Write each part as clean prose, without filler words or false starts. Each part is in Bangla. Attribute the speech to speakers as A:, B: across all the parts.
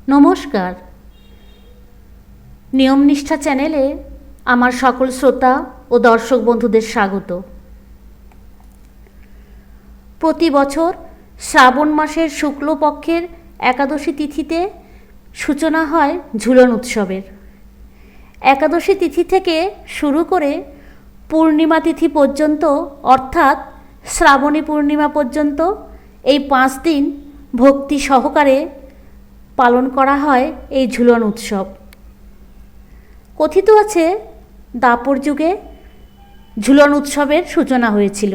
A: নমস্কার। নিয়মনিষ্ঠা চ্যানেলে আমার সকল শ্রোতা ও দর্শক বন্ধুদের স্বাগত। প্রতি বছর শ্রাবণ মাসের শুক্লপক্ষের একাদশী তিথিতে সূচনা হয় ঝুলন উৎসবের। একাদশী তিথি থেকে শুরু করে পূর্ণিমা তিথি পর্যন্ত অর্থাৎ শ্রাবণী পূর্ণিমা পর্যন্ত এই 5 দিন ভক্তি সহকারে পালন করা হয় এই ঝুলন উৎসব। কথিত আছে দ্বাপর যুগে ঝুলন উৎসবের সূচনা হয়েছিল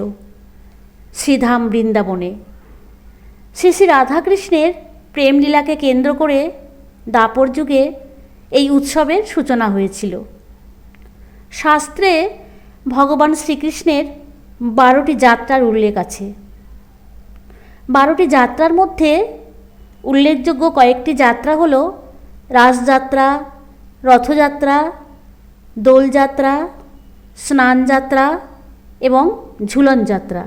A: শ্রীধাম বৃন্দাবনে। শ্রী শ্রী রাধাকৃষ্ণের প্রেমলীলাকে কেন্দ্র করে দ্বাপর যুগে এই উৎসবের সূচনা হয়েছিল। শাস্ত্রে ভগবান শ্রীকৃষ্ণের 12টি যাত্রার উল্লেখ আছে। 12টি যাত্রার মধ্যে উল্লেখযোগ্য কয়েকটি যাত্রা হল রাসযাত্রা, রথযাত্রা, দোলযাত্রা, স্নানযাত্রা এবং ঝুলন যাত্রা।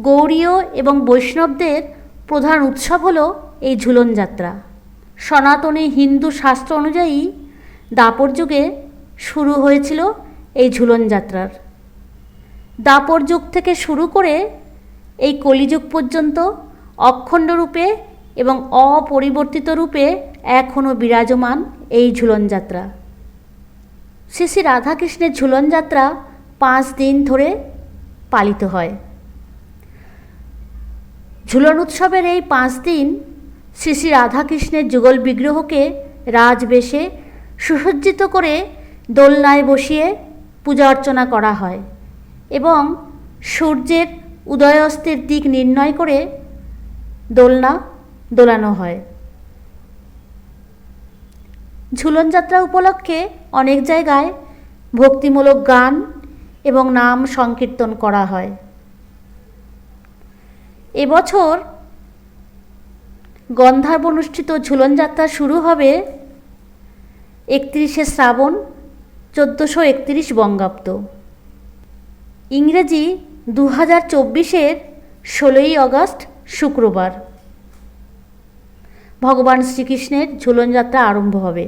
A: গৌড়ীয় এবং বৈষ্ণবদের প্রধান উৎসব হল এই ঝুলন যাত্রা। সনাতনী হিন্দু শাস্ত্র অনুযায়ী দ্বাপর যুগে শুরু হয়েছিল এই ঝুলন যাত্রার। দ্বাপর যুগ থেকে শুরু করে এই কলিযুগ পর্যন্ত অখণ্ড রূপে এবং অপরিবর্তিত রূপে এখনও বিরাজমান এই ঝুলন যাত্রা। শ্রী শ্রী রাধাকৃষ্ণের ঝুলন যাত্রা 5 দিন ধরে পালিত হয়। ঝুলন উৎসবের এই 5 দিন শ্রী শ্রী রাধাকৃষ্ণের যুগল বিগ্রহকে রাজবেশে সুসজ্জিত করে দোলনায় বসিয়ে পূজা অর্চনা করা হয় এবং সূর্যের উদয়াস্তের দিক নির্ণয় করে দোলনা দোলানো হয়। ঝুলন যাত্রা উপলক্ষে অনেক জায়গায় ভক্তিমূলক গান এবং নাম সংকীর্তন করা হয়। এবছর গন্ধার্ব অনুষ্ঠিত ঝুলন যাত্রা শুরু হবে 31শে শ্রাবণ 1431 বঙ্গাব্দ। ইংরেজি 2024-এর 16ই আগস্ট শুক্রবার ভগবান শ্রীকৃষ্ণের ঝুলন যাত্রা আরম্ভ হবে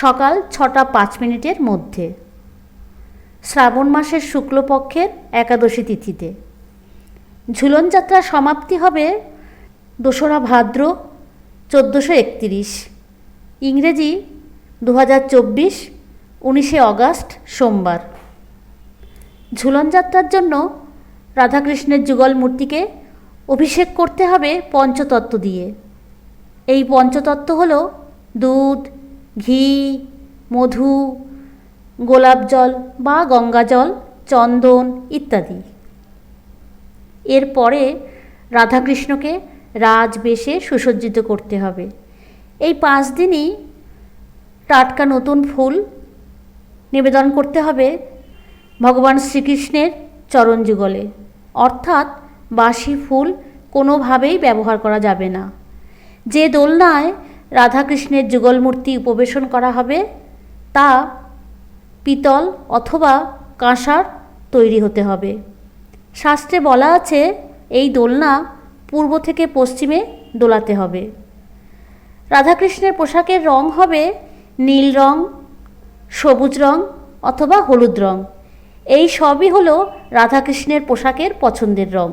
A: সকাল 6টা 5 মিনিটের মধ্যে শ্রাবণ মাসের শুক্লপক্ষের একাদশী তিথিতে। ঝুলন যাত্রা সমাপ্তি হবে 2রা ভাদ্র 1431, ইংরেজি 2024 19শে আগস্ট সোমবার। ঝুলন যাত্রার জন্য রাধাকৃষ্ণের যুগল মূর্তিকে অভিষেক করতে হবে পঞ্চতত্ত্ব দিয়ে। এই পঞ্চতত্ত্ব হল দুধ, ঘি, মধু, গোলাপ জল বা গঙ্গা জল, চন্দন ইত্যাদি। এরপরে রাধাকৃষ্ণকে রাজবেশে সুসজ্জিত করতে হবে। এই 5 দিনই টাটকা নতুন ফুল নিবেদন করতে হবে ভগবান শ্রীকৃষ্ণের চরণ যুগলে, অর্থাৎ বাসি ফুল কোনোভাবেই ব্যবহার করা যাবে না। যে দোলনায় রাধাকৃষ্ণের যুগল মূর্তি উপবেশন করা হবে তা পিতল অথবা কাঁসার তৈরি হতে হবে। শাস্ত্রে বলা আছে এই দোলনা পূর্ব থেকে পশ্চিমে দোলাতে হবে। রাধাকৃষ্ণের পোশাকের রং হবে নীল রং, সবুজ রং অথবা হলুদ রং। এই সবই হলো রাধাকৃষ্ণের পোশাকের পছন্দের রং।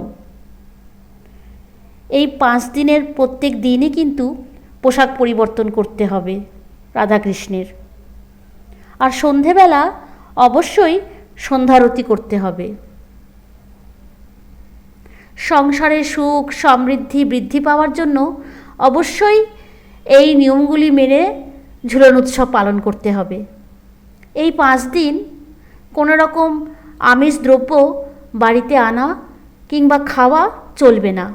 A: এই 5 দিনের প্রত্যেক দিনই কিন্তু পোশাক পরিবর্তন করতে হবে রাধাকৃষ্ণের। আর সন্ধেবেলা অবশ্যই সন্ধ্যারতি করতে হবে। সংসারে সুখ সমৃদ্ধি বৃদ্ধি পাওয়ার জন্য অবশ্যই এই নিয়মগুলি মেনে ঝুলন উৎসব পালন করতে হবে। এই 5 দিন কোনো রকম আমিষ দ্রব্য বাড়িতে আনা কিংবা খাওয়া চলবে না।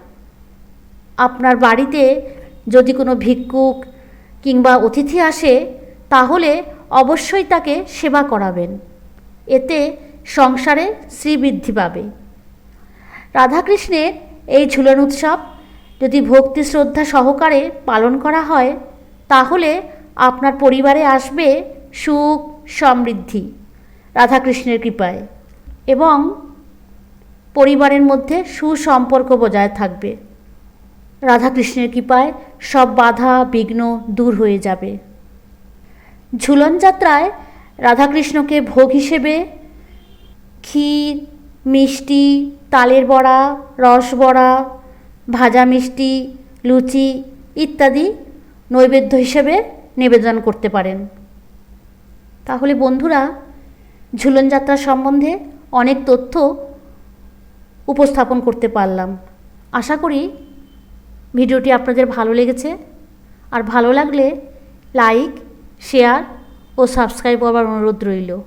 A: আপনার বাড়িতে যদি কোনো ভিক্ষুক কিংবা অতিথি আসে তাহলে অবশ্যই তাকে সেবা করাবেন, এতে সংসারে শ্রীবৃদ্ধি পাবে। রাধাকৃষ্ণের এই ঝুলন উৎসব যদি ভক্তি শ্রদ্ধা সহকারে পালন করা হয় তাহলে আপনার পরিবারে আসবে সুখ সমৃদ্ধি রাধাকৃষ্ণের কৃপায় এবং পরিবারের মধ্যে সুসম্পর্ক বজায় থাকবে। রাধাকৃষ্ণের কৃপায় সব বাধা বিঘ্ন দূর হয়ে যাবে। ঝুলন যাত্রায় রাধাকৃষ্ণকে ভোগ হিসেবে ক্ষীর, মিষ্টি, তালের বড়া, রসবড়া, ভাজা মিষ্টি, লুচি ইত্যাদি নৈবেদ্য হিসেবে নিবেদন করতে পারেন। তাহলে বন্ধুরা, ঝুলন যাত্রা সম্বন্ধে অনেক তথ্য উপস্থাপন করতে পারলাম। আশা করি ভিডিওটি আপনাদের ভালো লেগেছে। আর ভালো লাগলে লাইক, শেয়ার ও সাবস্ক্রাইব করার অনুরোধ রইল।